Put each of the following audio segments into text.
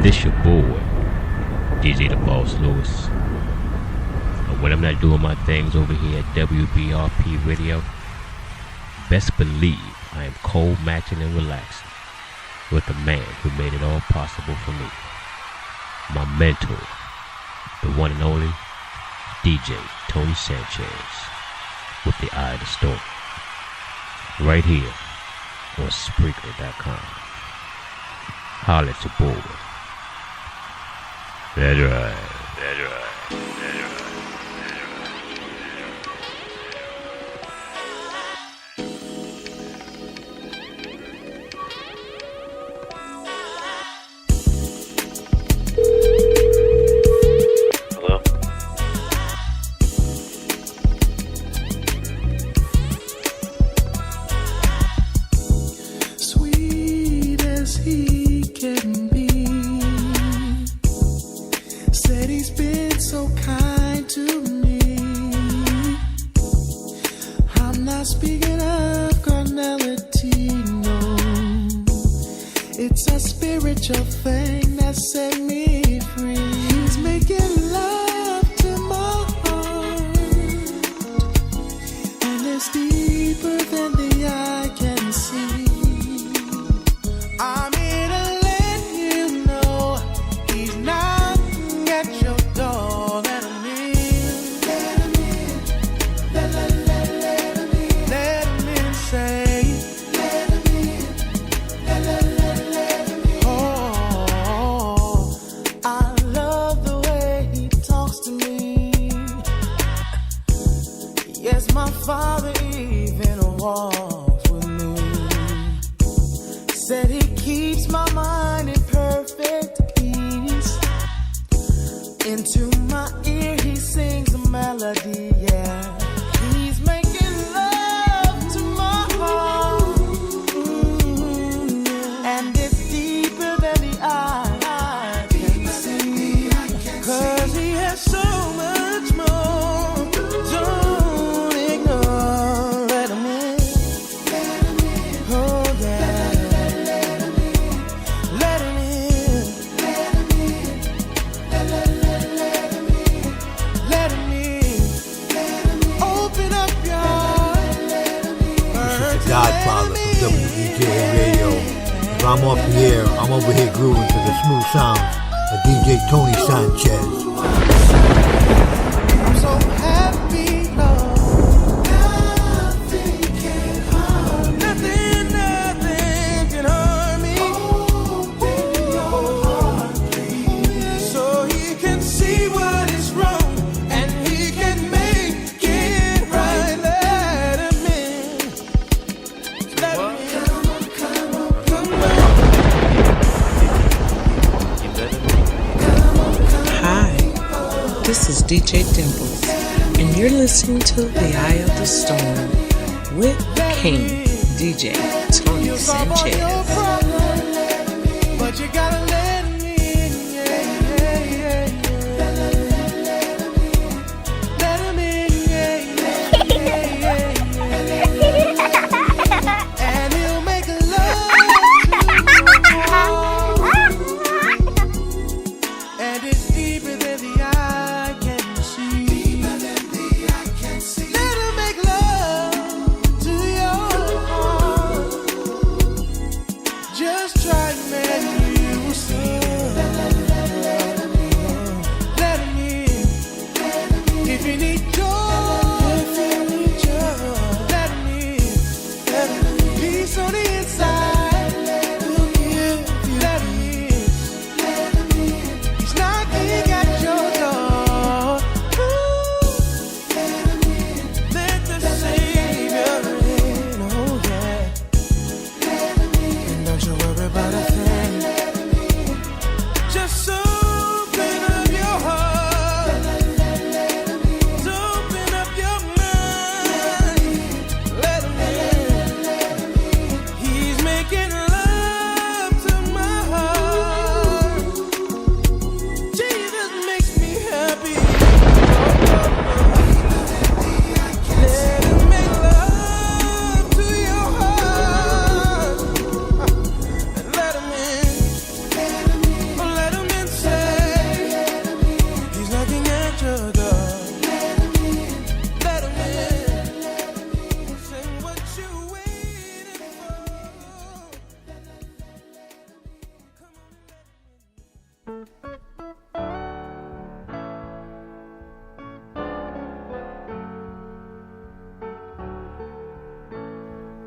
This your boy, DJ the Boss Lewis. And when I'm not doing my things over here at WBRP Radio, best believe I am cold matching and relaxing with the man who made it all possible for me. My mentor, the one and only DJ Tony Sanchez with the Eye of the Storm. Right here on Spreaker.com. Holla at your boy. That's right. That's right. That's right. Hello? Sweet as he can be, said he's been so kind to me. I'm not speaking of carnality, no. It's a spiritual thing that set me free. He's making love to my heart, and it's deeper than the eye can see. I'm here to let you know he's knocking at your door. Let him in. Let him in. Let him in. Let him in. Say. Let him in. Let him in. Oh, I love the way he talks to me. Yes, my Father even walks with me. Said he keeps my mind in perfect peace. Into my ear he sings a melody, yeah. He's making love to my heart. And it's deeper than the eye can see. 'Cause he has so much more. Don't ignore. Let him in. Oh yeah. Let him in. Let him in. Open up your heart. This is the Godfather from WEJA Radio. If I'm off the air, I'm over here grooving to the smooth sounds of DJ Tony Sanchez. I'm so happy, Lord. Nothing can harm me. Nothing can harm me. Open your heart, please, so he can see what is wrong and he can make it right. Let him in. Let him in. Come on, come on. Hi, this is DJ Dimples, and you're listening to The Eye of the Storm with King DJ Tony Sanchez. But you gotta let me in, yeah, yeah, yeah, yeah. Let him in, yeah, yeah, yeah, yeah. And he'll make love to you. And it's deeper than the eye can see. Let him make love to your heart. Just try, man, you will see. Let him in. If you need joy, let him in. Peace on the inside, he'll give you. Let him in. He's knocking at your door. Ooh. Let the Savior in. Oh yeah. And don't you worry about a thing. Just open up your heart. Don't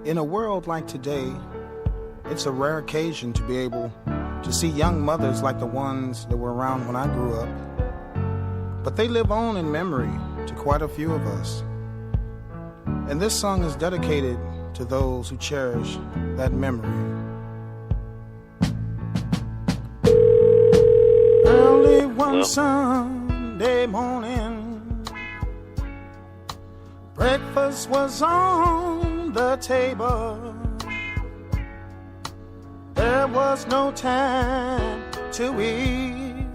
In a world like today, it's a rare occasion to be able to see young mothers like the ones that were around when I grew up. But they live on in memory to quite a few of us. And this song is dedicated to those who cherish that memory. Early one Sunday morning, breakfast was on the table. There was no time to eat.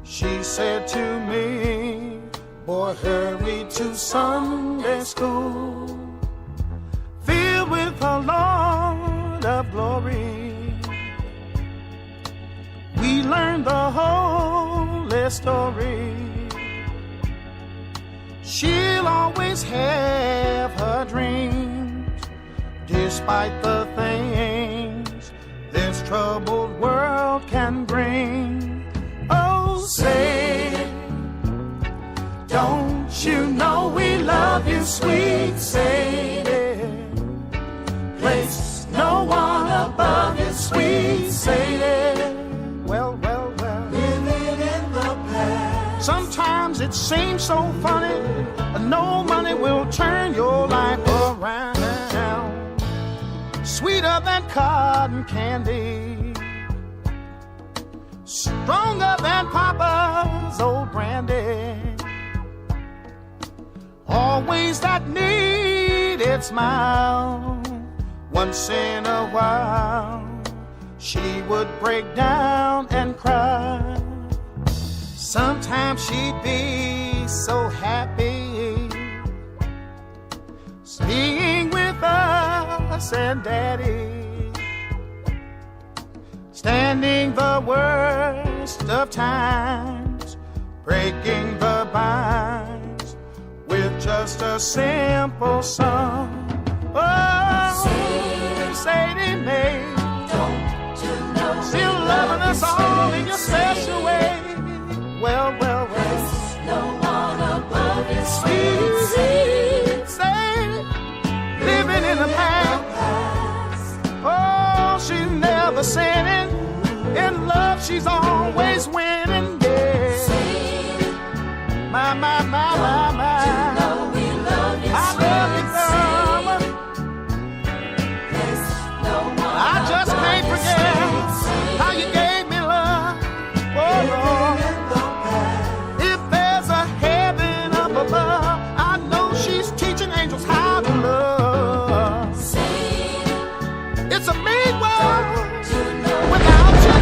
She said to me, boy, hurry to Sunday school, filled with the Lord of glory. We learned the holy story. She'll always have her dreams, despite the things this troubled world can bring. Oh, say, don't you know we love you, sweet Sadie? Place no one above you, sweet Sadie. Well, living in the past. Sometimes it seems so funny, no money will turn your life around. Sweeter than cotton candy, stronger than Papa's old brandy. Always that needed smile. Once in a while, she would break down and cry. Sometimes she'd be so happy, being with us and Daddy, standing the worst of times, breaking the binds with just a simple song. Oh, Sadie Mae, don't you know, still loving us all in your special way. Well, no one above you, sweet Sadie, living in the past. Oh, she's never sinning. In love, she's always winning. Yeah. My. I love you, girl. I just can't forget how you gave me love. Oh, Lord. If there's a heaven up above, I know she's teaching angels how to love. It's a mean world without you.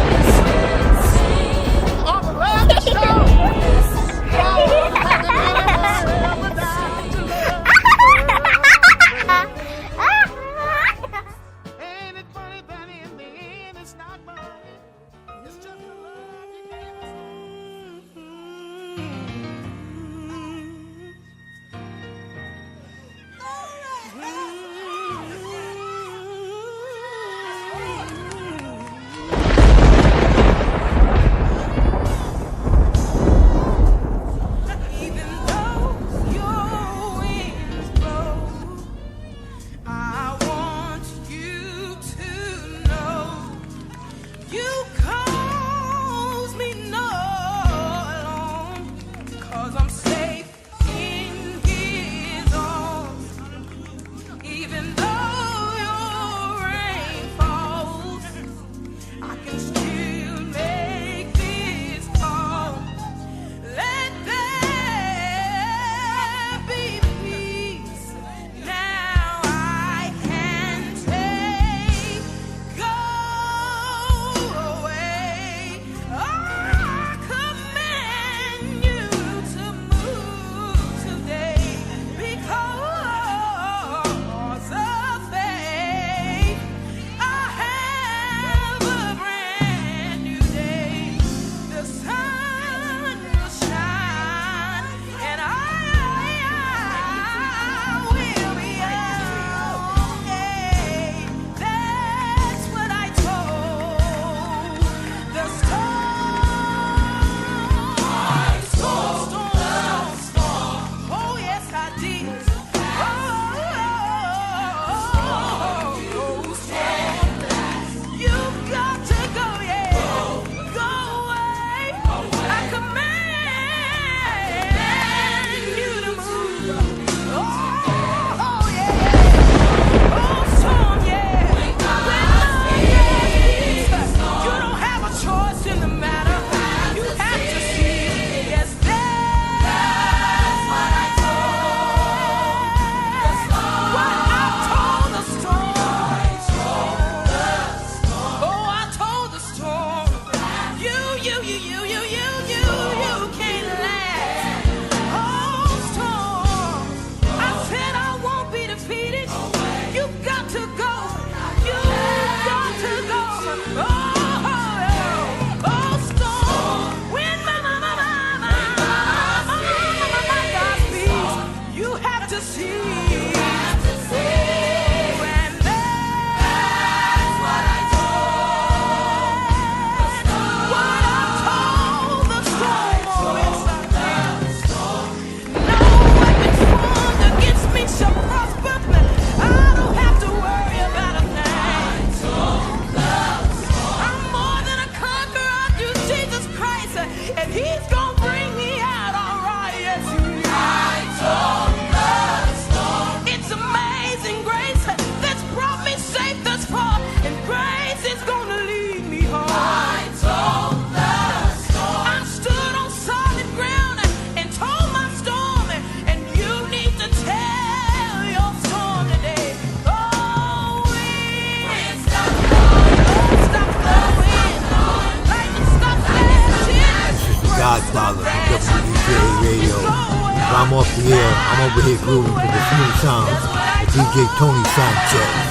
I'm over here grooving to the smooth sounds of DJ Tony Sanchez.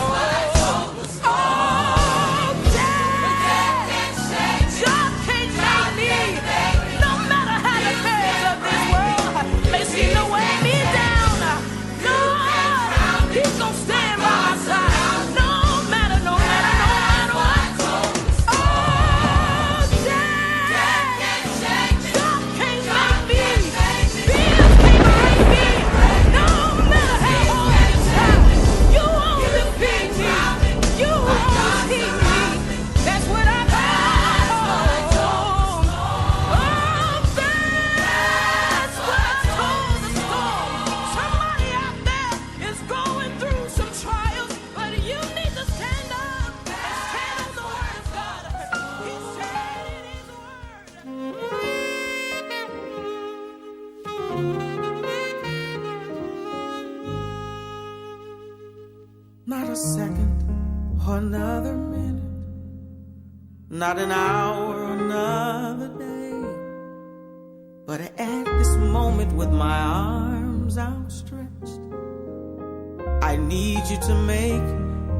Not a second or another minute, not an hour or another day, but at this moment with my arms outstretched, I need you to make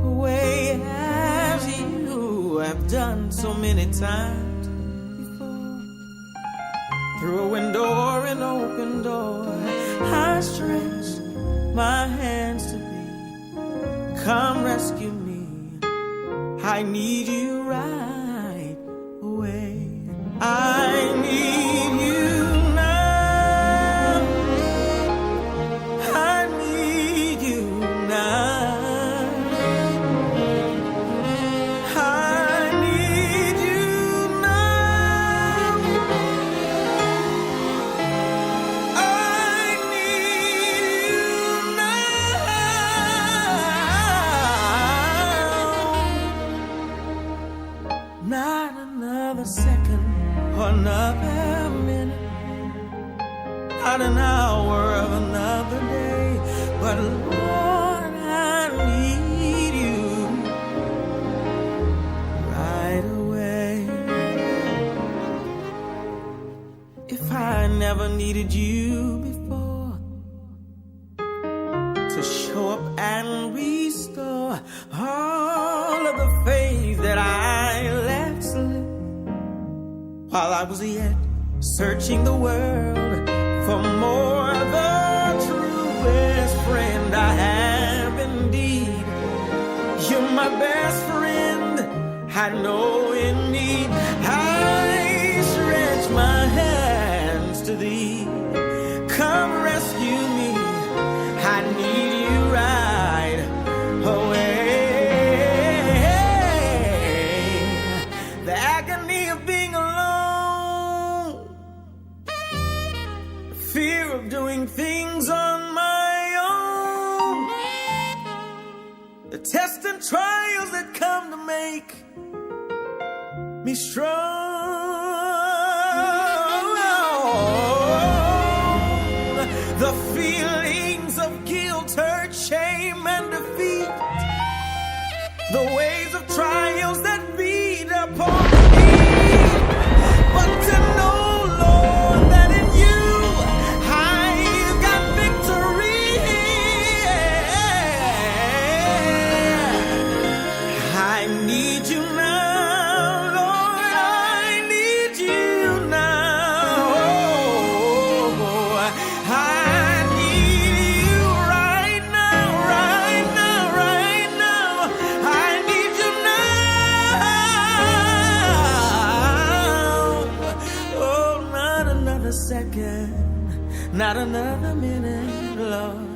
a way as you have done so many times before. Through a window or an open door, I stretch my hands to thee. Come rescue me, I need you right away. I need you now, I need you now, I need you now, I need you now. Not another second or another minute, not an hour of another day, but Lord, I need you right away. If I never needed you before to show up and restore all of the faith that I let slip while I was yet searching the world for more, the truest friend I have indeed. You're my best friend, I know in need. I stretch my hands to thee. Come rescue me, I need you right away. The agony of being alone, the fear of doing things on my own, the tests and trials that come to make me strong, the feelings of guilt, hurt, shame, and defeat, the waves of trials that beat upon me. But to know, Lord, that in you I've got victory. I need you now, Lord, I need you now. I need you right now, right now, right now. I need you now. Oh, not another second, not another minute, Lord.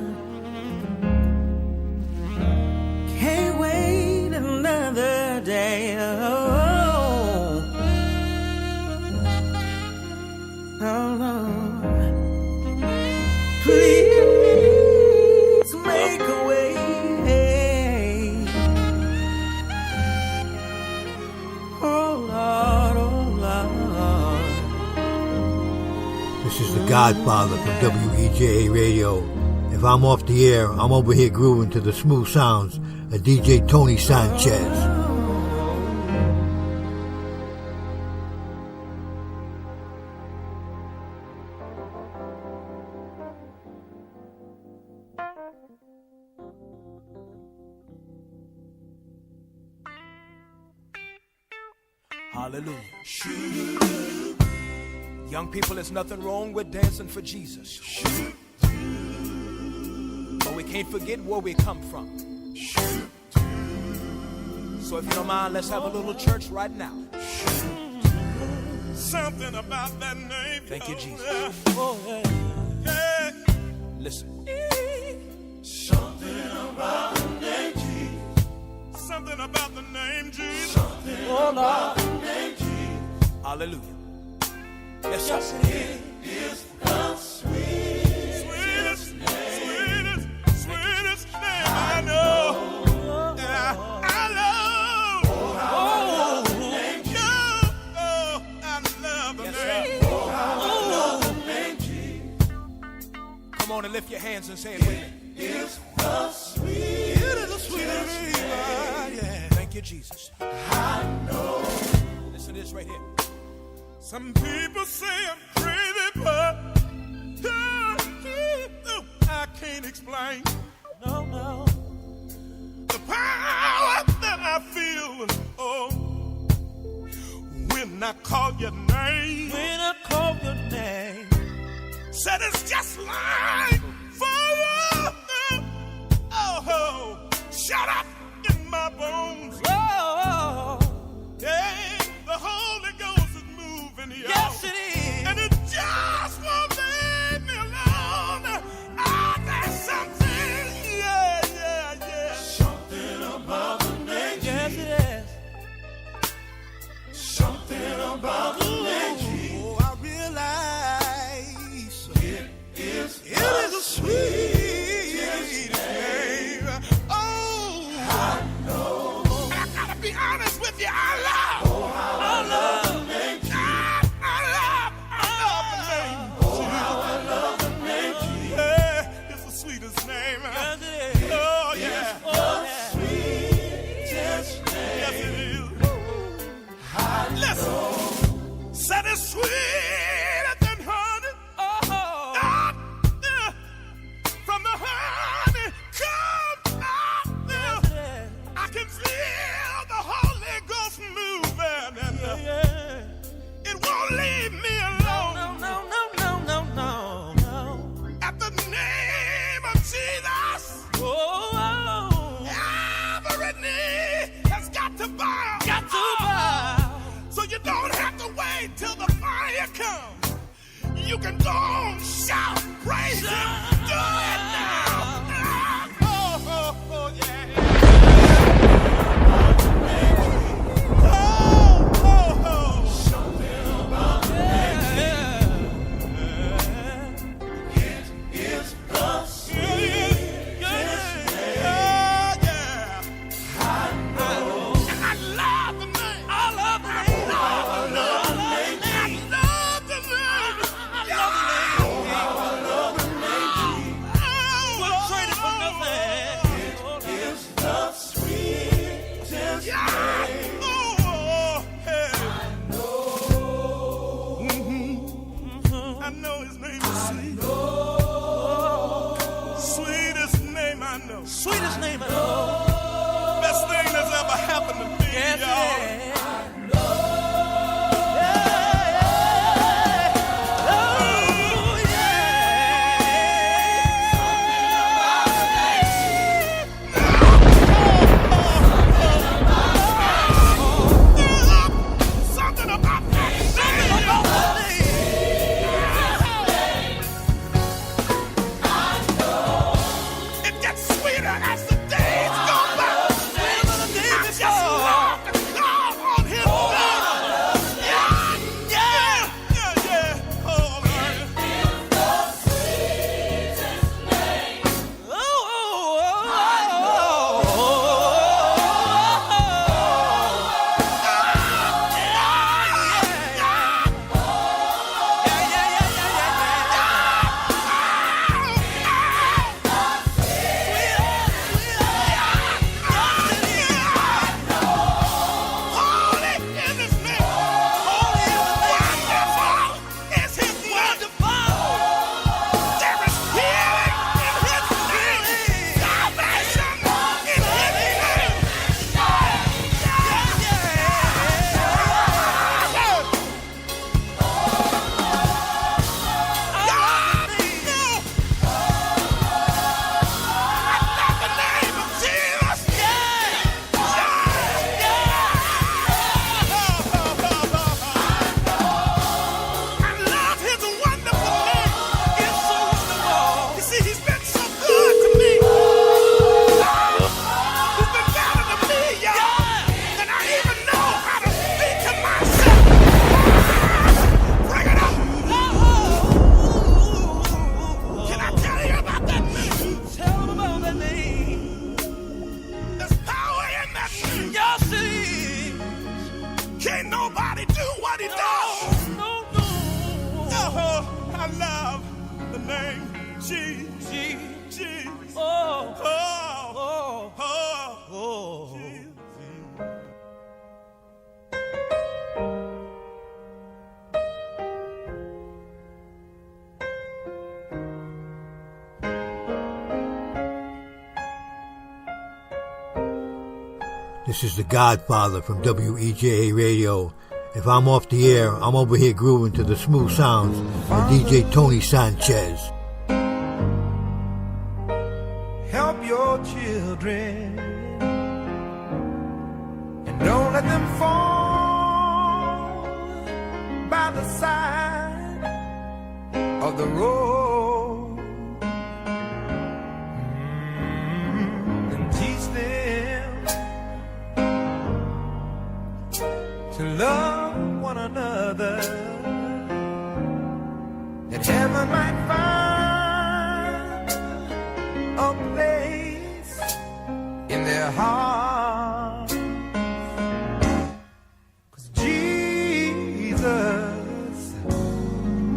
Can't wait another day. Oh, Lord, please make a way. Oh Lord, oh Lord. This is the Godfather from WEJA Radio. If I'm off the air, I'm over here grooving to the smooth sounds of DJ Tony Sanchez. Hallelujah. Young people, there's nothing wrong with dancing for Jesus. But we can't forget where we come from. So if you don't mind, let's have a little church right now. Something about that name. Thank you, Jesus. Oh, yeah. Listen. Something about the name Jesus. Something about the name Jesus. Something about the name Jesus. Hallelujah. Yes, sir. Yes, it is the sweetest name I know. Yeah, I love. I love the name. Come on and lift your hands and say it with me. It's the sweetest. It is the sweetest name. Yeah. Thank you, Jesus. I know. Listen to this right here. Some people say I'm crazy, but I can't explain. No. The power that I feel, oh, when I call your name. When I call your name. Said it's just like fire. Oh, shut up in my bones. Oh, yeah, the Holy Ghost is moving here. Yes, it is. And it just won't leave me alone. There's something, yeah. Something about the name. Yes, it is. Something about the name. Oh, I realize it is a sweet name. Oh, I know. I gotta be honest with you. I love the name. I love the name. Yeah, it's the sweetest name. Yes, it is. Oh, yeah. Sweetest name. Yes, it is. Listen. Said it's sweeter than honey. From the honey comes out. I can feel the Holy Ghost moving, and it won't leave me alone. No. At the name of Jesus, every knee has got to bow. So you don't have to wait till the fire comes. You can go on, shout, praise Him, do it now. Oh, yeah. Something about the name. It is the sweetest name. I know. And I love the name. I love the name. I love the name. I love the name. Can nobody do what he does? No, no. Oh, I love the name Jesus. Oh, oh, oh, oh, oh. This is the Godfather from WEJA Radio. If I'm off the air, I'm over here grooving to the smooth sounds of DJ Tony Sanchez. Help your children and don't let them fall by the side of the road. And teach them to love one another, that heaven might find a place in their hearts. 'Cause Jesus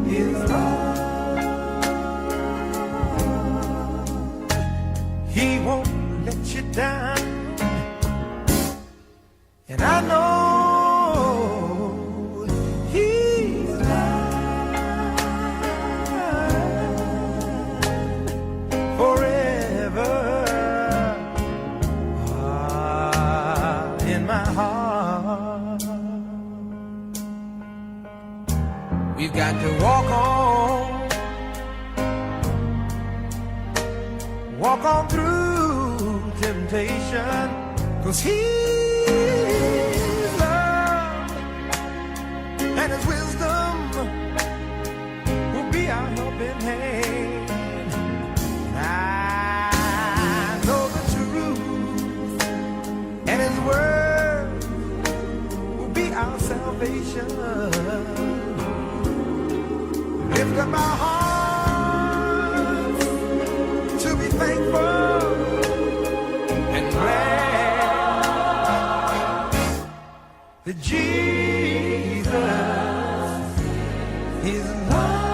is love. He won't let you down, and I know we've got to walk on through temptation, 'cause His love and His wisdom will be our helping hand. I know the truth, and His word will be our salvation. Lift up our hearts to be thankful and glad that Jesus is love.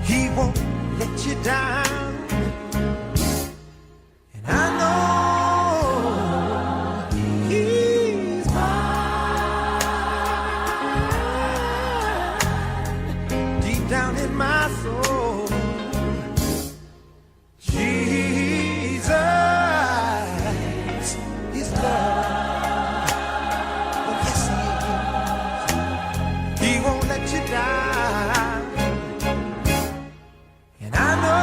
He won't let you down, and I know He's down in my soul. Jesus is love. Oh, yes, He is. He won't let you down, and I know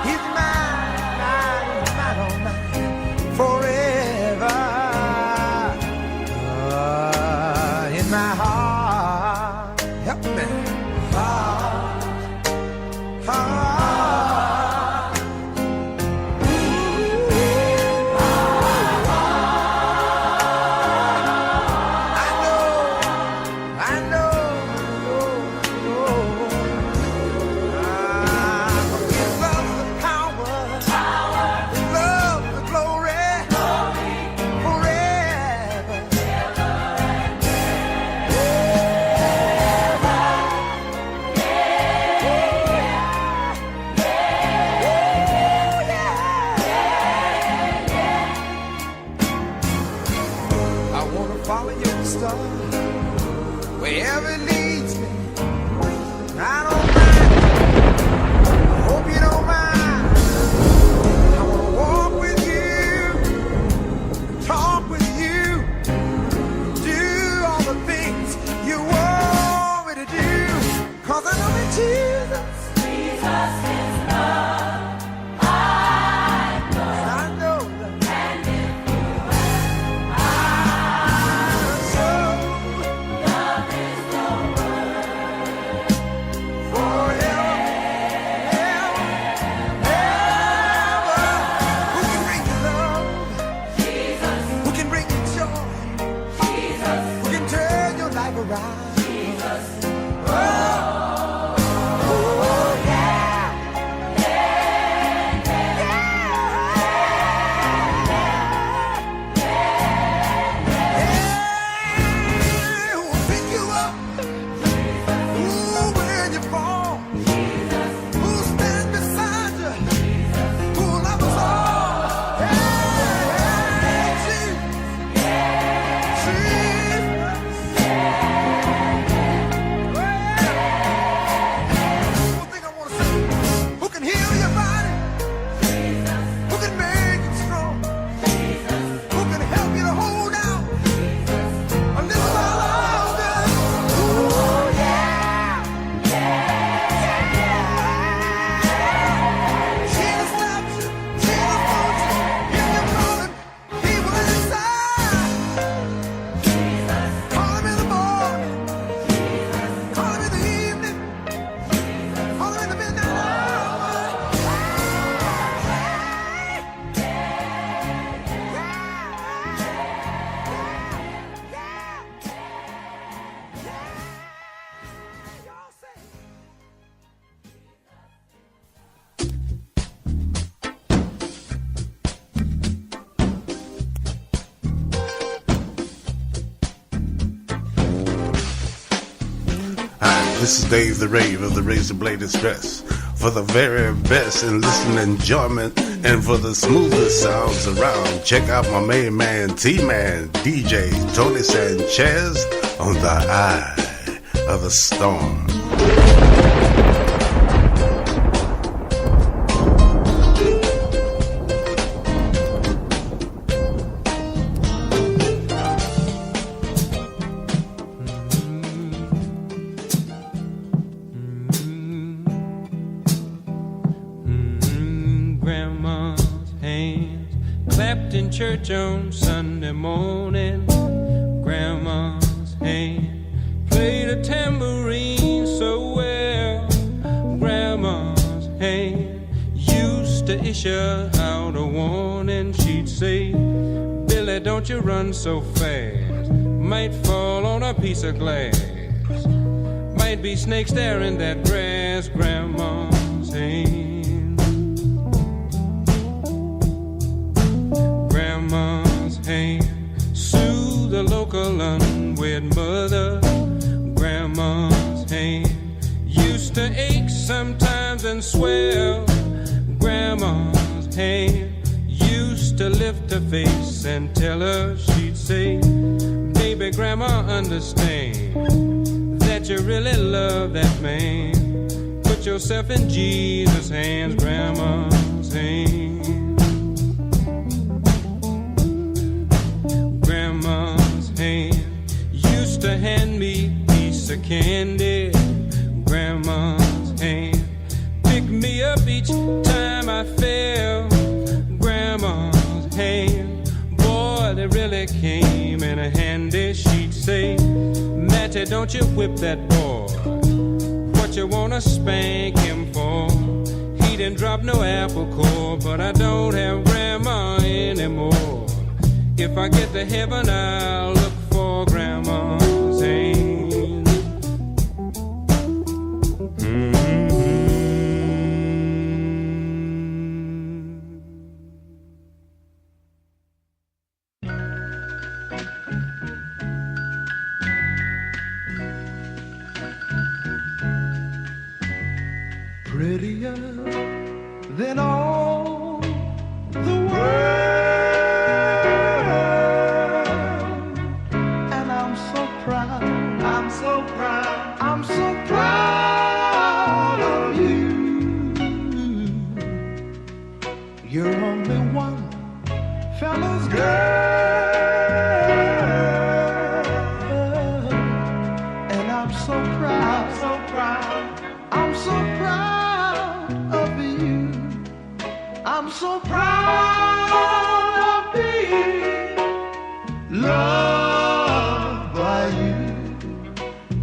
He's mine, oh mine, forever. My heart, help me. Heart, This is Dave the Rave of the Razor Blade Express. For the very best in listening enjoyment and for the smoothest sounds around, check out my main man, T-Man, DJ Tony Sanchez on the Eye of the Storm. Church on Sunday morning, Grandma's hand played a tambourine so well. Grandma's hand used to issue out a warning. She'd say, Billy, don't you run so fast, might fall on a piece of glass, might be snakes there in that grass. Grandma's hand, Grandma's hand soothe the local unwed mother. Grandma's hand used to ache sometimes and swell. Grandma's hand used to lift her face and tell her, she'd say, baby, Grandma, understand that you really love that man. Put yourself in Jesus' hands. Grandma's hand, Grandma's hand used to hand me a piece of candy. Grandma's hand picked me up each time I fell. Grandma's hand, boy, they really came in handy. She'd say, Matty, don't you whip that boy. What you wanna spank him for? He didn't drop no apple core, but I don't have Grandma anymore. If I get to heaven, I'll look for Grandma's hand. Prettier than all the world. I'm so proud of you. You're only one fella's girl, and I'm so proud, I'm so proud of you. I'm so proud of being loved by you.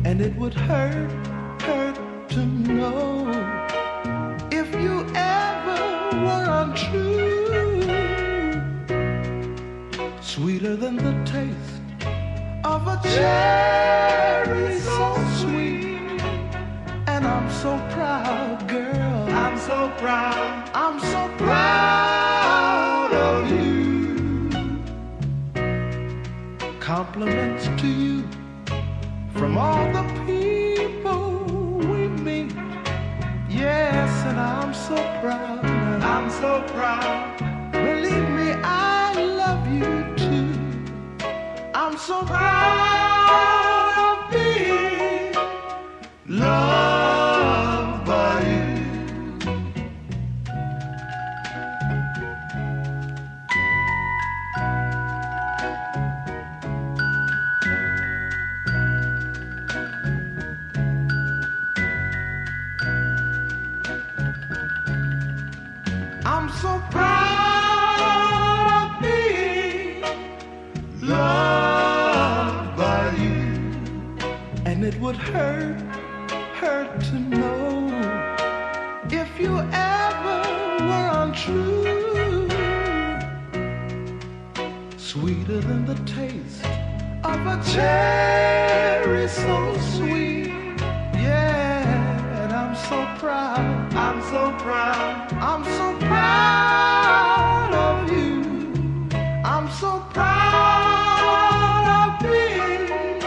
And it would hurt to know if you ever were untrue. Sweeter than the taste of a cherry, so sweet. And I'm so proud, girl, I'm so proud, I'm so proud of you. Compliments to you from all the people we meet. Yes, and I'm so proud, I'm so proud. Believe me, I love you too. I'm so proud of being loved by you. I'm so proud of being loved by you. And it would hurt to know if you ever were untrue. Sweeter than the taste of a cherry, so sweet. Yeah, and I'm so proud, I'm so proud, I'm so proud of you. I'm so proud of being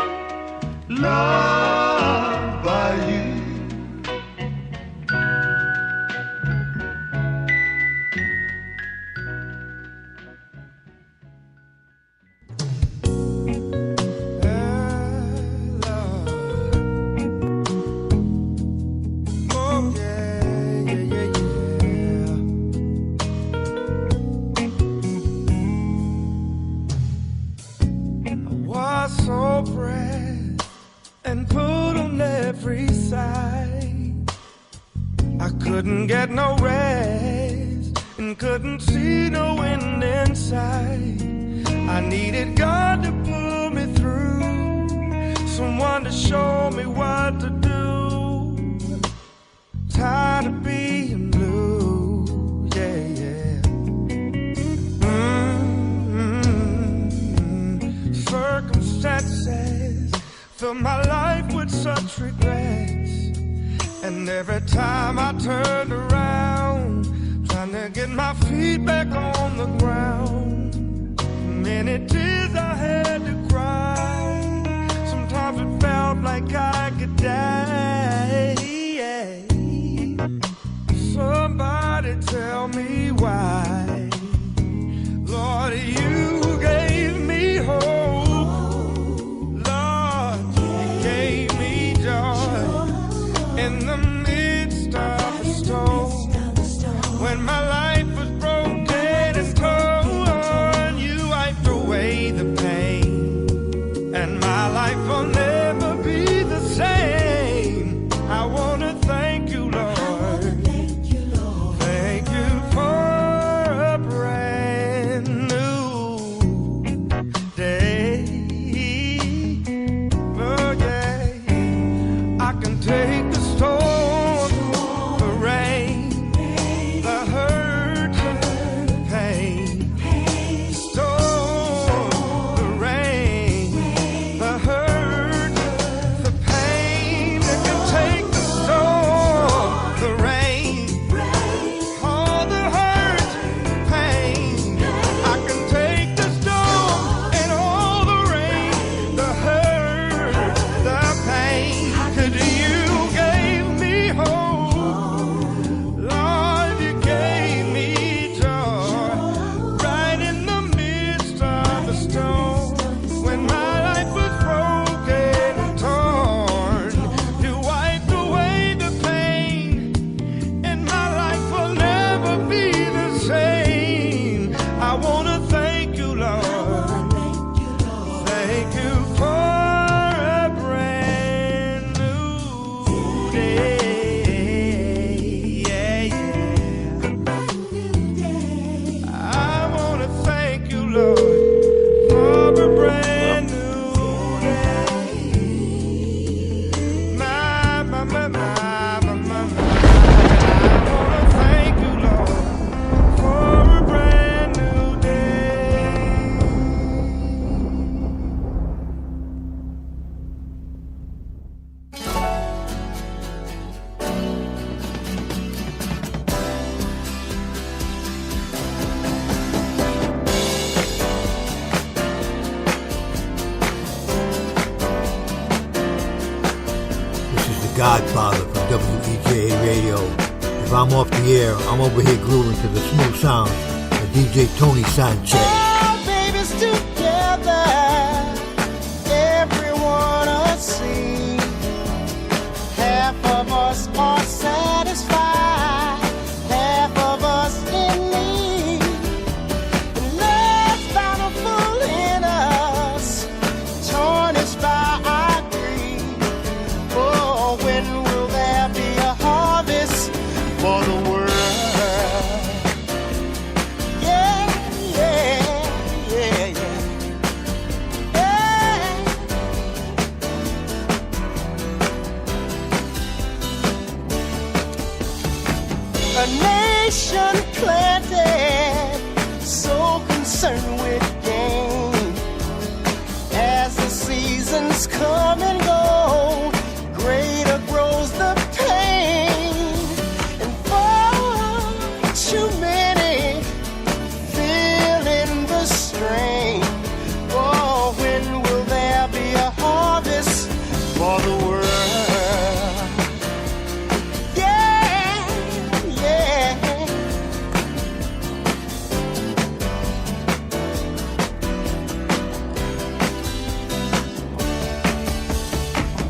loved by you. get no rest and couldn't see no end in sight. I needed God to pull me through, someone to show me what to do. Tired of being blue, yeah, yeah. Circumstances fill my life with such regrets, and every time I turned around, trying to get my feet back on the ground, many tears I had to cry. Sometimes it felt like I could die. Somebody tell me why, Lord, you gave me hope, Lord, you gave me joy in the midst of the storm. When my life was broken and torn, you wiped away the pain, and my life will never be the same. I want to thank you, Lord. Thank you for a brand new day. Oh yeah, I can take the storm, the rain, the hurt, the pain. Storm, the rain, the hurt, the pain. I can take the storm, the rain, all the hurt, pain. I can take the storm and all the rain, the hurt, the pain. 'Cause you gave me hope, Lord, you gave me joy, right in the midst of the storm. When my life was broken and torn, you wiped away the pain, and my life will never be the same. I want to thank you, Lord. Thank you for a brand new day. Yeah, yeah. I want to thank you, Lord, for a brand new day. My, my, my, my, my, my, my. I want to thank you, Lord, for a brand new day. This is the Godfather from WEJA Radio. If I'm off the air, I'm over here grooving to the smooth sounds of DJ Tony Sanchez. All babies together, everyone a see. Half of us are satisfied, half of us in need. And love's bountiful in us, tarnished by our greed. Oh, when will there be a harvest for the world? Yeah, yeah, yeah, yeah. Yeah. A nation planted, so concerned with gain. As the seasons come and go, greater grows the pain. And for too many, feeling the strain. Oh, when will there be a harvest for the world? Yeah, yeah.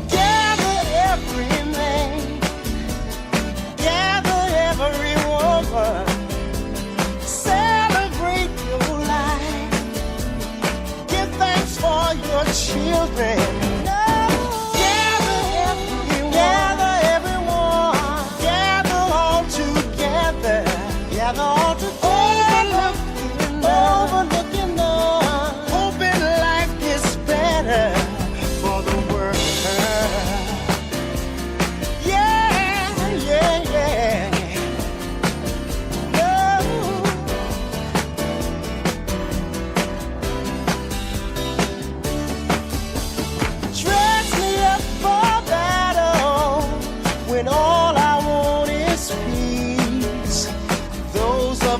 Gather every man, gather every woman, celebrate your life, give thanks for your children. Gather everyone, gather all together.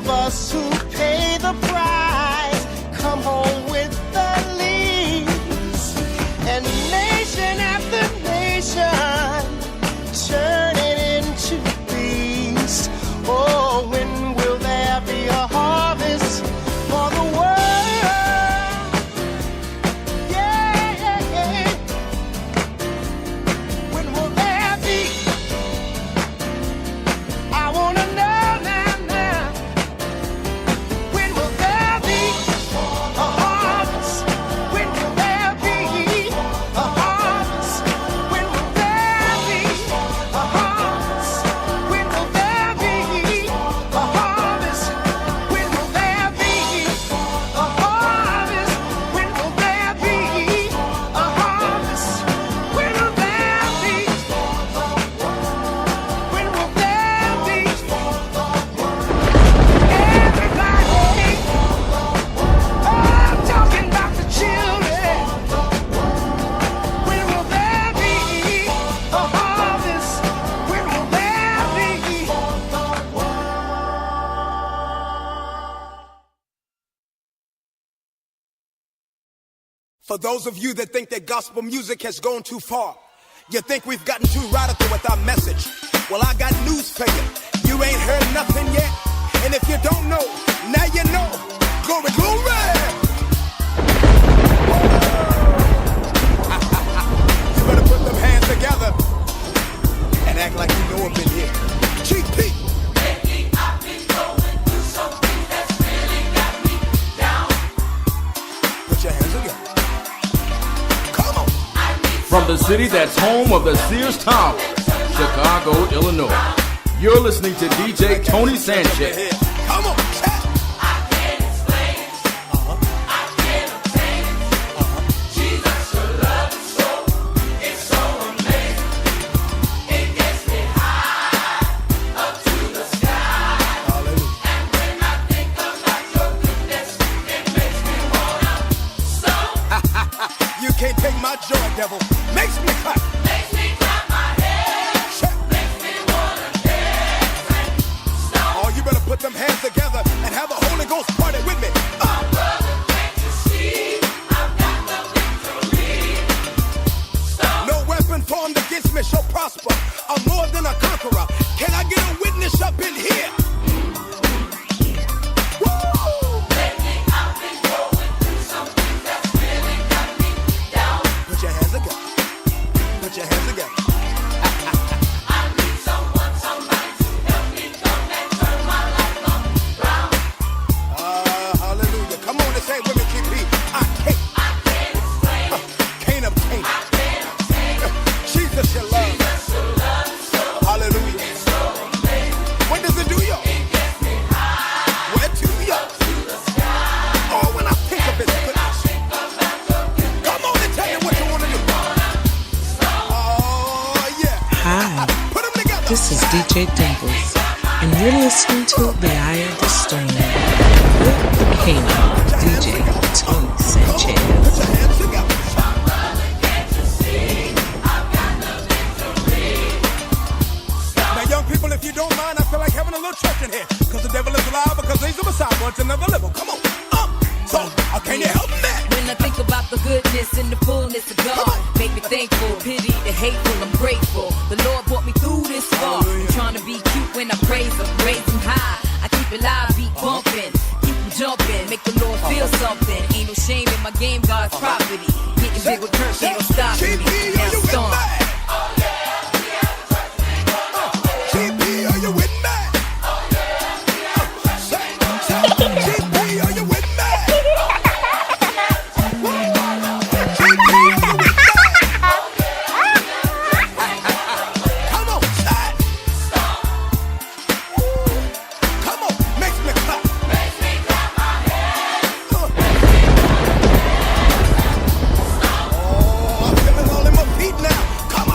us who pay the price come home with the least, and nation after nation turning into beast. Oh, when will there be a harvest for the world? Yeah. When will there be? I wanna know now. When will there be a harvest? When will there be a harvest? When will there be a harvest? When will there be a harvest? When will there be a harvest? When will there be a harvest? When will there be? When will there be? Everybody, I'm talking about the children. When will there be a harvest? When will there be? For those of you that think that gospel music has gone too far, you think we've gotten too radical with our message. Well, I got news for you. You ain't heard nothing yet. And if you don't know, now you know. Glory, glory! You better put them hands together and act like you know them in here. GP! Put your hands together. Come on! From the city that's home of the Sears Tower, Chicago, Illinois. You're listening to DJ Tony Sanchez. Come on! Chat. You can't take my joy, devil. Makes me clap. Makes me clap my hands. Makes me wanna dance. Oh, you better put them hands together and have a Holy Ghost party with me. My brother, can't you see? I've got the victory. No weapon formed against me shall prosper. I'm more than a conqueror. Can I get a witness up in here? Put your hands together. Put your hands together. I need someone, somebody to help me come and turn my life around. Hallelujah. Come on and say it with me, GP. I can't explain. Can't obtain. Jesus, your love. Hallelujah. What does it do, y'all? It gets me high. Where to, y'all? To the sky. Oh, when I think of His goodness. Come on and tell me what you want to do. Oh, yeah. Hi, Put them together. this is DJ Dimples, and you're listening to The Eye of the Storm with King DJ Tony Sanchez. Put your hands together. Now, young people, if you don't mind, I feel like having a little church in here. Because the devil is alive, because he's a Messiah, going to another level. Come on. So, can you help me? When I think about the goodness and the fullness of God, make me thankful, pity the hateful, I'm grateful. The Lord brought me through this far. I'm trying to be cute when I praise Him, raise Him high. I keep it live, beat bumping, keep Him jumping, make the Lord feel something. Ain't no shame in my game, God's property. Getting big with church, ain't no stopping me. Now storm. GP, are you with me? GP, are you with me? Come on, chat. Come on, makes me clap. Makes me clap my hands. Oh, I'm feeling all in my feet now. Come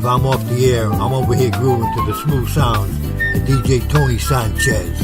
If I'm off the air, I'm over here grooving to the smooth sounds of DJ Tony Sanchez.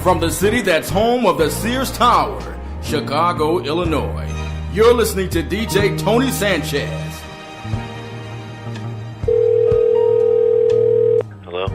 From the city that's home of the Sears Tower, Chicago, Illinois, you're listening to DJ Tony Sanchez. Hello?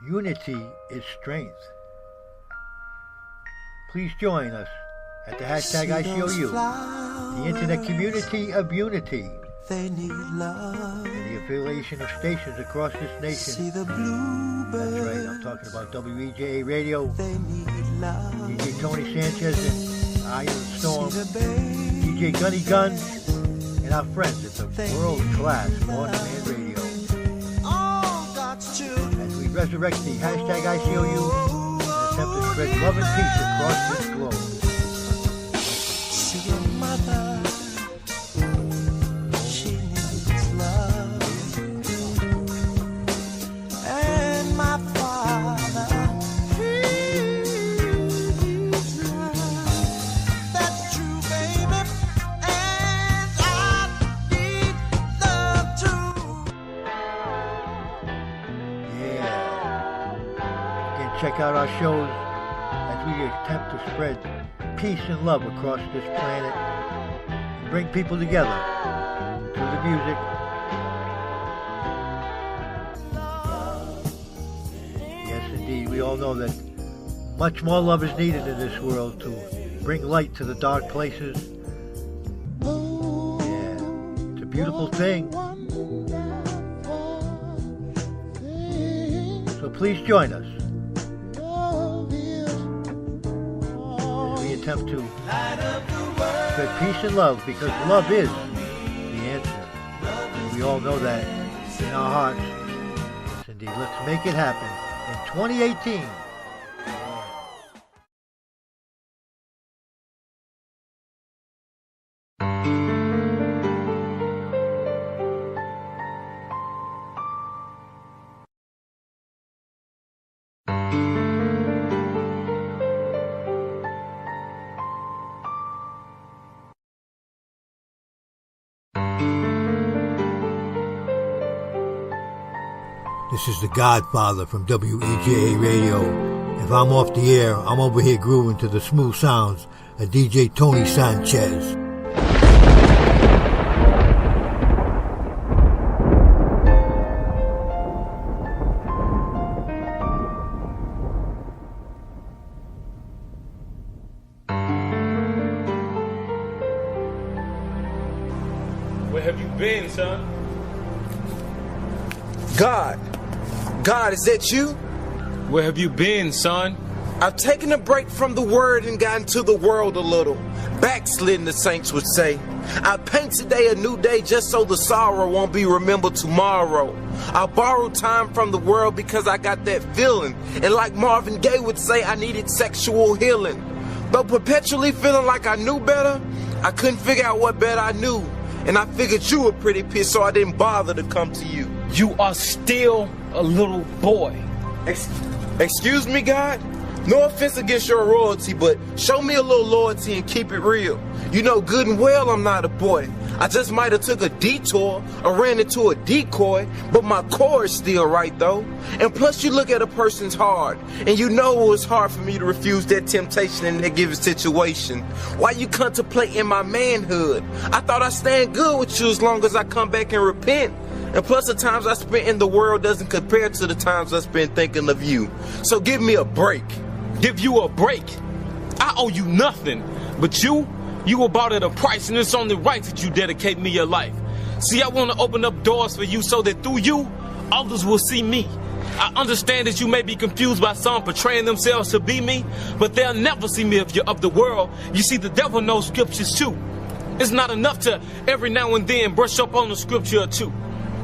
Unity is strength. Please join us at the hashtag ICOU, the Internet Community of Unity, They need love. and the affiliation of stations across this nation. See the bluebird. That's right, I'm talking about WEJA Radio, They need love. DJ Tony Sanchez and Eye of the Storm, See the baby. DJ Gunny Gun, and our friends at the world-class Waterman Radio. All God's children. As we resurrect the hashtag ICOU and attempt to spread love and peace across this globe. See your mother. She needs love. And my father. He needs love. That's true, baby. And I need love too. Yeah. Again, check out our shows as we attempt to spread peace and love across this planet and bring people together through the music. Yes, indeed. We all know that much more love is needed in this world to bring light to the dark places. Yeah, it's a beautiful thing. So please join us as we attempt to spread peace and love, because love is the answer. We all know that in our hearts. Yes, indeed. Let's make it happen in 2018. This is the Godfather from WEJA Radio. If I'm off the air, I'm over here grooving to the smooth sounds of DJ Tony Sanchez. Where have you been, son? God, is that you? Where have you been, son? I've taken a break from the word and gotten to the world a little. Backslidden, the saints would say. I paint today a new day just so the sorrow won't be remembered tomorrow. I borrowed time from the world because I got that feeling. And like Marvin Gaye would say, I needed sexual healing. But perpetually feeling like I knew better, I couldn't figure out what better I knew. And I figured you were pretty pissed, so I didn't bother to come to you. You are still a little boy. Excuse me, God? No offense against your royalty, but show me a little loyalty and keep it real. You know good and well I'm not a boy. I just might have took a detour or ran into a decoy, but my core is still right though. And plus you look at a person's heart, and you know it was hard for me to refuse that temptation in that given situation. Why you contemplating my manhood? I thought I stand good with you as long as I come back and repent. And plus the times I spent in the world doesn't compare to the times I spent thinking of you. So give me a break. Give you a break? I owe you nothing. But you were bought at a price, and it's only right that you dedicate me your life. See, I want to open up doors for you so that through you, others will see me. I understand that you may be confused by some portraying themselves to be me, but they'll never see me if you're of the world. You see, the devil knows scriptures too. It's not enough to every now and then brush up on the scripture or two.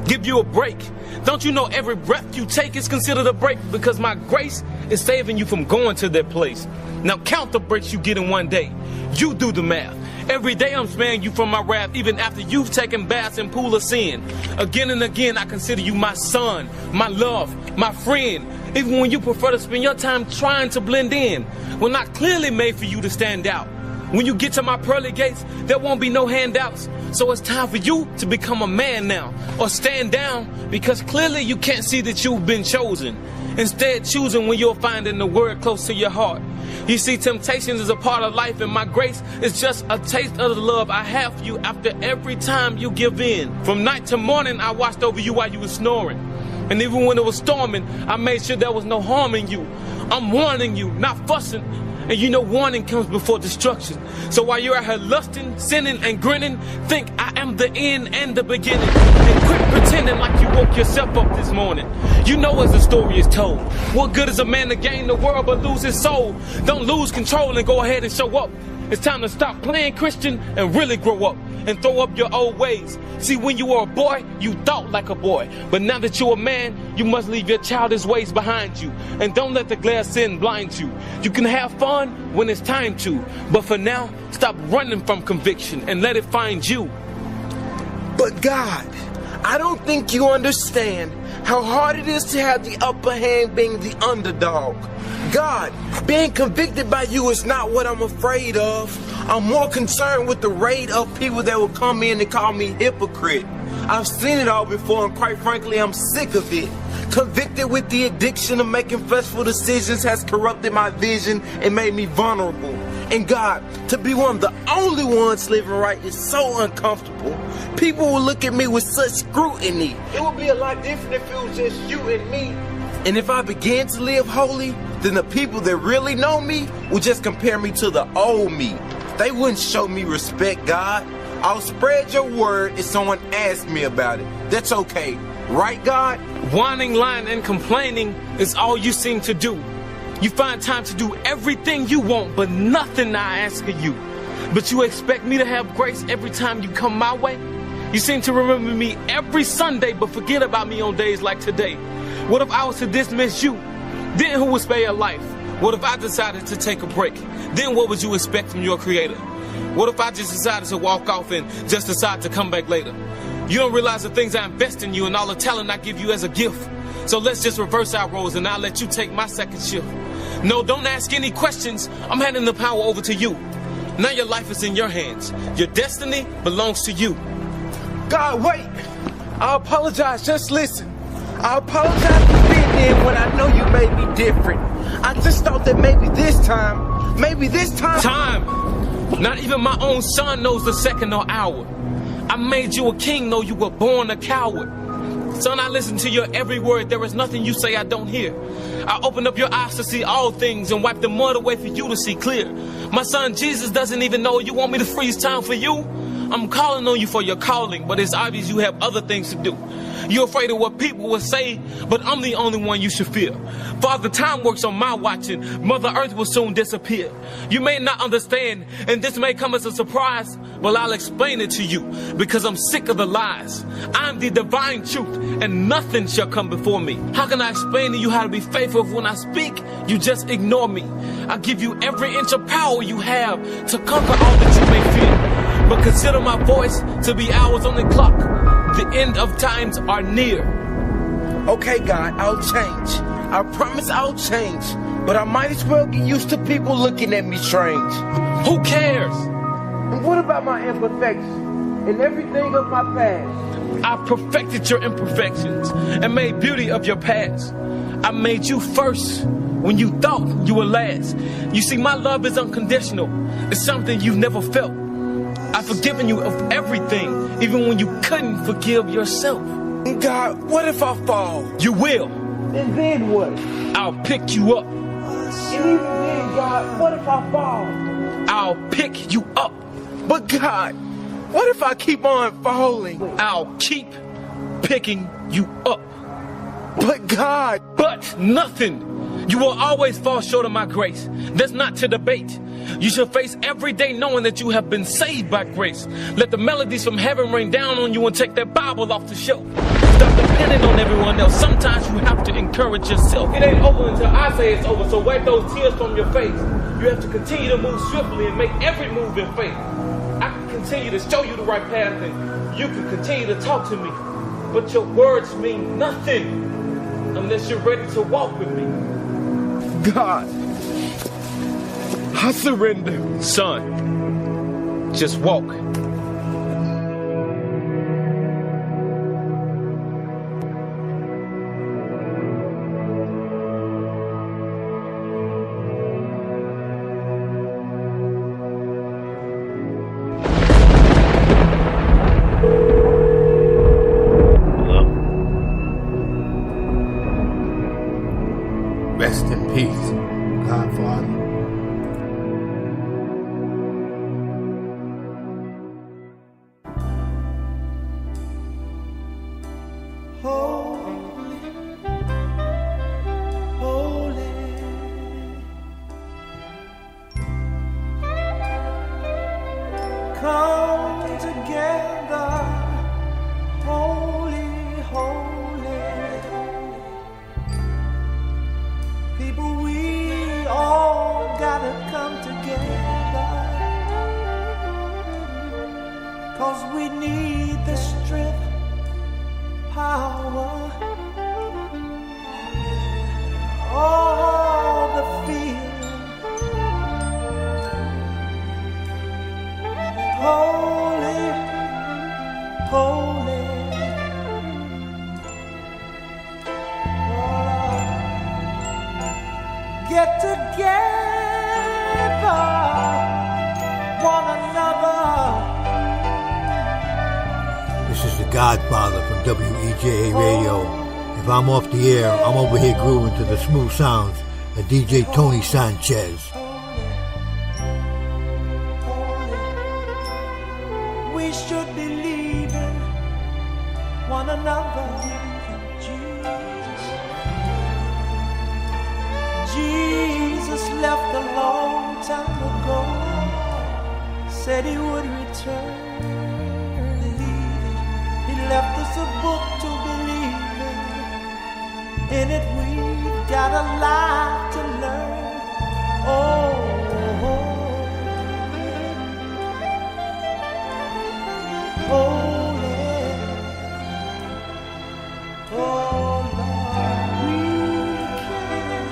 Give you a break. Don't you know every breath you take is considered a break, because my grace is saving you from going to that place. Now count the breaks you get in one day. You do the math. Every day I'm sparing you from my wrath, even after you've taken baths in pool of sin. Again and again I consider you my son, my love, my friend, even when you prefer to spend your time trying to blend in, when I clearly made for you to stand out. When you get to my pearly gates, there won't be no handouts. So it's time for you to become a man now, or stand down, because clearly you can't see that you've been chosen. Instead, choosing when you're finding the word close to your heart. You see, temptation is a part of life, and my grace is just a taste of the love I have for you after every time you give in. From night to morning, I watched over you while you were snoring. And even when it was storming, I made sure there was no harm in you. I'm warning you, not fussing. And you know warning comes before destruction. So while you're out here lusting, sinning, and grinning, think I am the end and the beginning. And quit pretending like you woke yourself up this morning. You know as the story is told, what good is a man to gain the world but lose his soul? Don't lose control and go ahead and show up. It's time to stop playing Christian and really grow up and throw up your old ways. See, when you were a boy, you thought like a boy. But now that you're a man, you must leave your childish ways behind you. And don't let the glare of sin blind you. You can have fun when it's time to. But for now, stop running from conviction and let it find you. But God, I don't think you understand how hard it is to have the upper hand being the underdog. God, being convicted by you is not what I'm afraid of. I'm more concerned with the rate of people that will come in and call me hypocrite. I've seen it all before, and quite frankly, I'm sick of it. Convicted with the addiction of making fleshful decisions has corrupted my vision and made me vulnerable. And God, to be one of the only ones living right is so uncomfortable. People will look at me with such scrutiny. It would be a lot different if it was just you and me. And if I began to live holy, then the people that really know me would just compare me to the old me. They wouldn't show me respect, God. I'll spread your word if someone asks me about it. That's okay. Right, God? Whining, lying, and complaining is all you seem to do. You find time to do everything you want, but nothing I ask of you. But you expect me to have grace every time you come my way? You seem to remember me every Sunday, but forget about me on days like today. What if I was to dismiss you? Then who would spare your life? What if I decided to take a break? Then what would you expect from your creator? What if I just decided to walk off and just decide to come back later? You don't realize the things I invest in you and all the talent I give you as a gift. So let's just reverse our roles and I'll let you take my second shift. No, don't ask any questions. I'm handing the power over to you. Now your life is in your hands. Your destiny belongs to you. God, wait. I apologize. Just listen. I apologize for being there when I know you made me different. I just thought that maybe this time. Time! Not even my own son knows the second or hour. I made you a king, though you were born a coward. Son, I listen to your every word. There is nothing you say I don't hear. I open up your eyes to see all things and wipe the mud away for you to see clear. My son Jesus doesn't even know you want me to freeze time for you. I'm calling on you for your calling, but it's obvious you have other things to do. You're afraid of what people will say, but I'm the only one you should fear. Father, time works on my watching. Mother Earth will soon disappear. You may not understand, and this may come as a surprise, but I'll explain it to you, because I'm sick of the lies. I'm the divine truth, and nothing shall come before me. How can I explain to you how to be faithful if when I speak, you just ignore me? I give you every inch of power you have to conquer all that you may fear. But consider my voice to be hours on the clock. The end of times are near. Okay, God, I'll change. I promise I'll change. But I might as well get used to people looking at me strange. Who cares? And what about my imperfections and everything of my past? I've perfected your imperfections and made beauty of your past. I made you first when you thought you were last. You see, my love is unconditional. It's something you've never felt. I've forgiven you of everything, even when you couldn't forgive yourself. God, what if I fall? You will. And then what? I'll pick you up. And even then, God, what if I fall? I'll pick you up. But God, what if I keep on falling? I'll keep picking you up. But God. But nothing. You will always fall short of my grace. That's not to debate. You shall face every day knowing that you have been saved by grace. Let the melodies from heaven rain down on you and take that Bible off the shelf. Stop depending on everyone else. Sometimes you have to encourage yourself. It ain't over until I say it's over, so wipe those tears from your face. You have to continue to move swiftly and make every move in faith. I can continue to show you the right path and you can continue to talk to me. But your words mean nothing unless you're ready to walk with me. God, I surrender. Son, just walk. come together, holy, holy. People, we all gotta come together, 'cause we need the strength, power, all the feeling. Holy, holy. Get together, one another. This is the Godfather from WEJA Radio. If I'm off the air, I'm over here grooving to the smooth sounds of DJ Tony Sanchez. We should believe in one another. Jesus left a long time ago, said he would return. He left us a book to believe in. In it we've got a lot to learn. Oh, holy, oh Lord, we can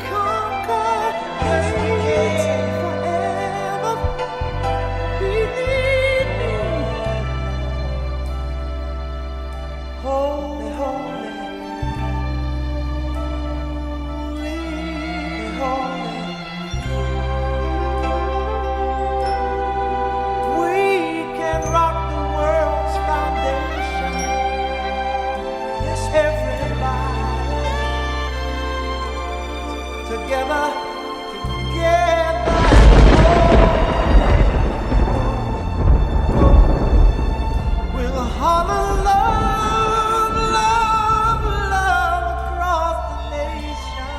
conquer hate forever. Believe me. Holy, holy, holy. We can rock the world's foundation. Yes, everybody together, together. We'll holler love, love, love across the nation.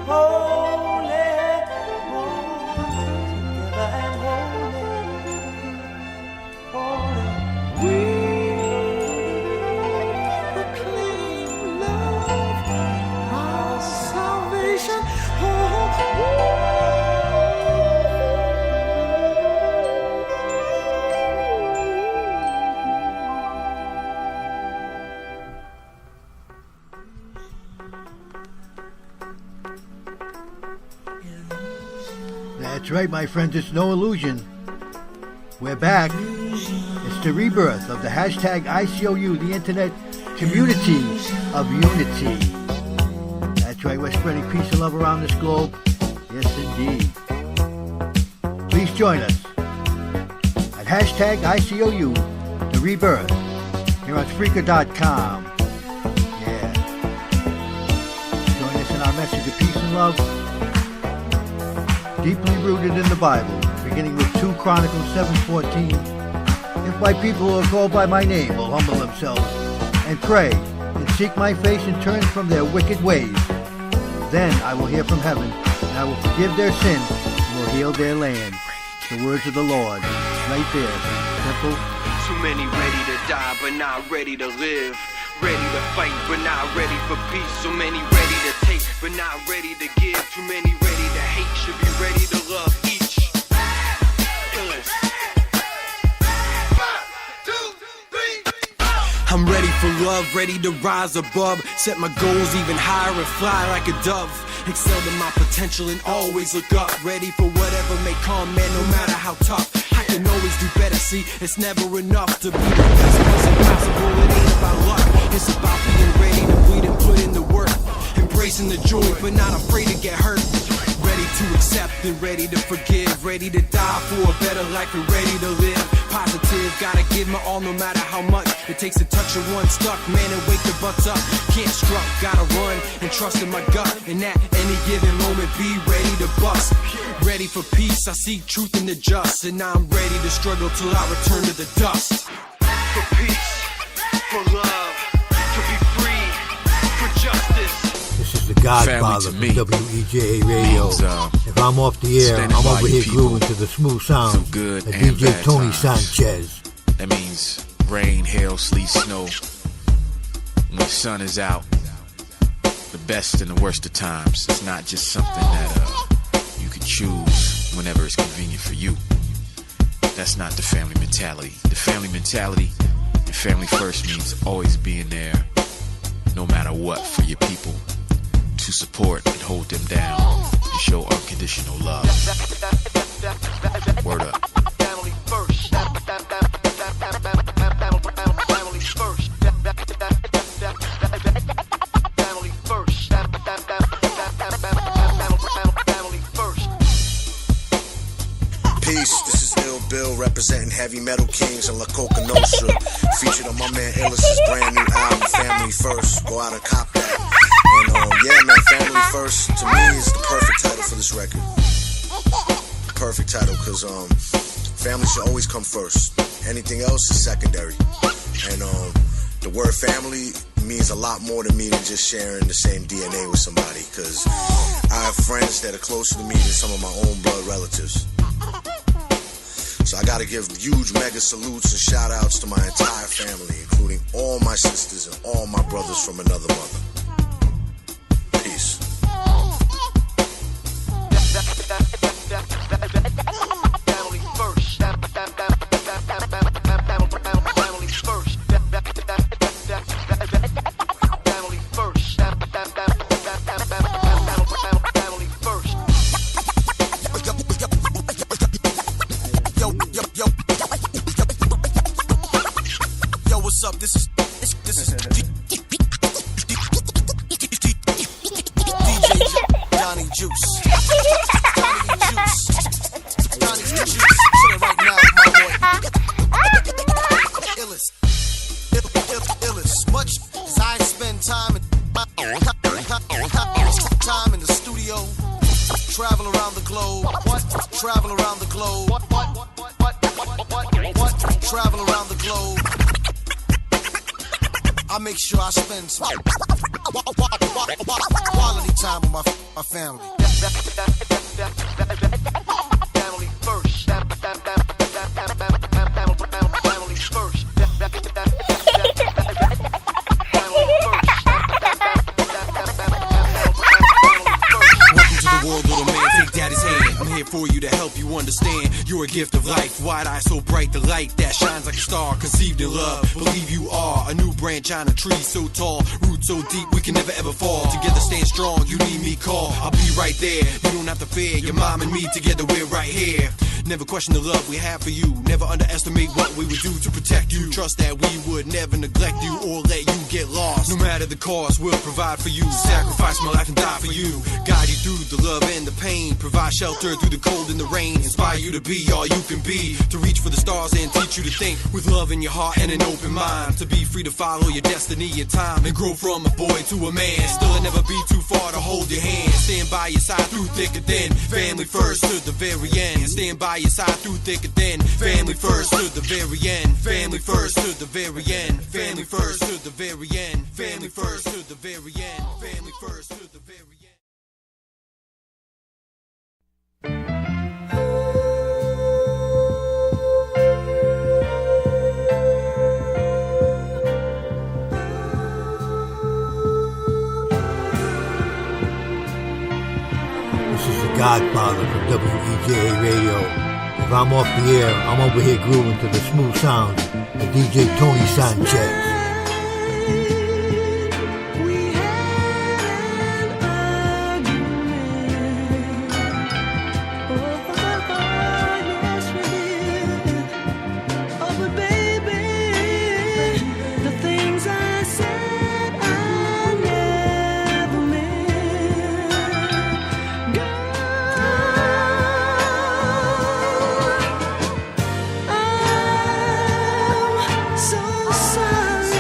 Holy, together and holy, we proclaim love, our salvation. That's right, my friends, it's no illusion. We're back. It's the rebirth of the hashtag ICOU, the Internet Community of Unity. That's right, we're spreading peace and love around this globe. Yes, indeed. Please join us at hashtag ICOU, the rebirth, here on Spreaker.com. Yeah. Join us in our message of peace and love, deeply rooted in the Bible, beginning with 2 Chronicles 7:14. If my people who are called by my name will humble themselves and pray and seek my face and turn from their wicked ways, then I will hear from heaven and I will forgive their sin and will heal their land. The words of the Lord, right there. Simple. Too many ready to die but not ready to live. Ready to fight but not ready for peace. So many ready to take but not ready to give. Too many ready to hate, should be ready to love each. Illness. I'm ready for love, ready to rise above. Set my goals even higher and fly like a dove. Excel to my potential and always look up. Ready for whatever may come, man, no matter how tough. I can always do better, see, it's never enough to be the best. It's impossible, it ain't about luck. It's about being ready to bleed and put in the work. Embracing the joy, but not afraid to get hurt. Ready to accept and ready to forgive. Ready to die for a better life and ready to live. Positive, gotta give my all no matter how much it takes to touch a one stuck, man, and wake the butts up. Can't struck, gotta run and trust in my gut. And at any given moment, be ready to bust. Ready for peace, I seek truth in the just. And I'm ready to struggle till I return to the dust. For peace, for love, to be free, for justice. This is the Godfather from WEJA Radio. If I'm off the air, I'm over here grooving to the smooth sounds good of and DJ bad Tony times. Sanchez. That means rain, hail, sleet, snow. When the sun is out, the best and the worst of times. It's not just something that you can choose whenever it's convenient for you. That's not the family mentality. The family mentality and family first means always being there, no matter what, for your people, to support and hold them down and show unconditional love. Word up. Family first. Family first. Family first. Family first. Peace, this is Ill Bill representing Heavy Metal Kings and La Coca Nostra. Featured on my man Illis' brand new album, Family First. Go out and cop that. And yeah, man, Family First to me is the perfect title for this record. Perfect title, because family should always come first. Anything else is secondary. And the word family means a lot more to me than just sharing the same DNA with somebody, because I have friends that are closer to me than some of my own blood relatives. So I gotta give huge mega salutes and shout outs to my entire family, including all my sisters and all my brothers from another mother. Peace. Family first. Family first. Family first. Family first. Yo, what's up? This is DJ Johnny Juice. Johnny Juice. Chilling right now with my boy Illis. Much as I spend time in the studio, travel around the globe, travel around the globe, travel around the globe. I make sure I spend some quality time with my family. Family first. Family first. Welcome to the world, little man, take daddy's hand. I'm here for you to help you understand. You're a gift of life, wide eye so bright, the light that shines like a star, conceived in love. Believe you are a new branch on a tree so tall, roots so deep we can never ever fall. Together stand strong, you need me, call, I'll be right there. You don't have to fear, your mom and me together, we're right here. Never question the love we have for you. Never underestimate what we would do to protect you. Trust that we would never neglect you or let you get lost. No matter the cost, we'll provide for you. Sacrifice my life and die for you. Guide you through the love and the pain. Provide shelter through the cold and the rain. Inspire you to be all you can be. To reach for the stars and teach you to think with love in your heart and an open mind. To be free to follow your destiny in time and grow from a boy to a man. Still, I'll never be too far to hold your hand. Stand by your side through thick and thin. Family first to the very end. Stand by your side through thick and thin. Family first to the very end. Family first to the very end. Family first to the very end. Family first to the very end. Family first to the very end. This is the Godfather from WEJA Radio. If I'm off the air, I'm over here grooving to the smooth sounds of DJ Tony Sanchez. So sorry.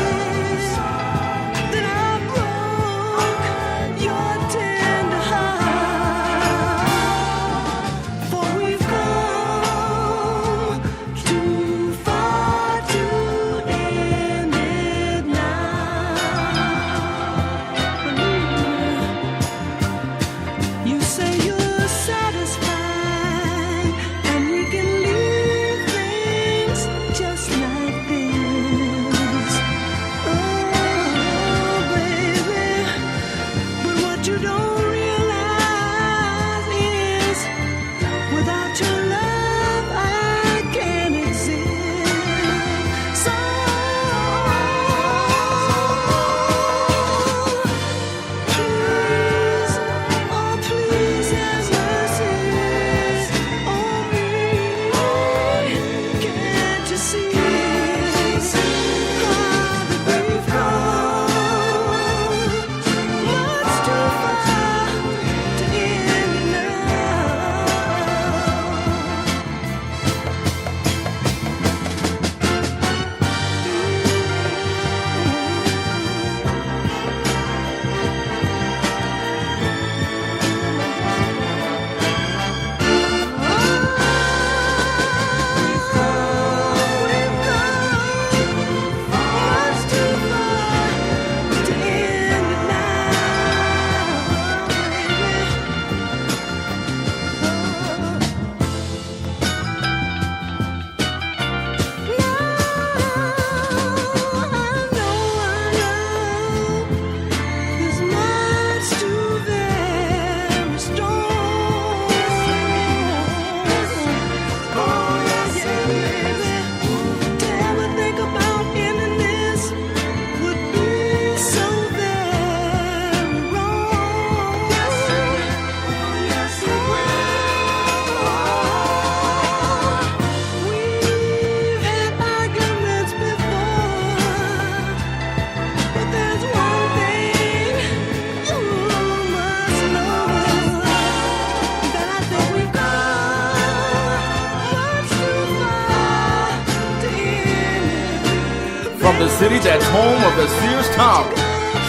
From the city that's home of the Sears Tower,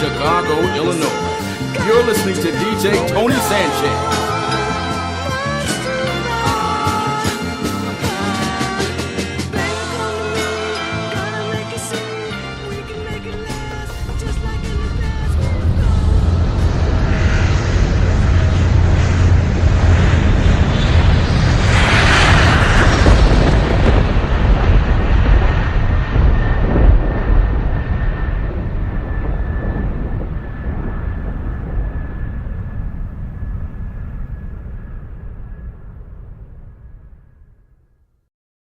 Chicago, Illinois. You're listening to DJ Tony Sanchez.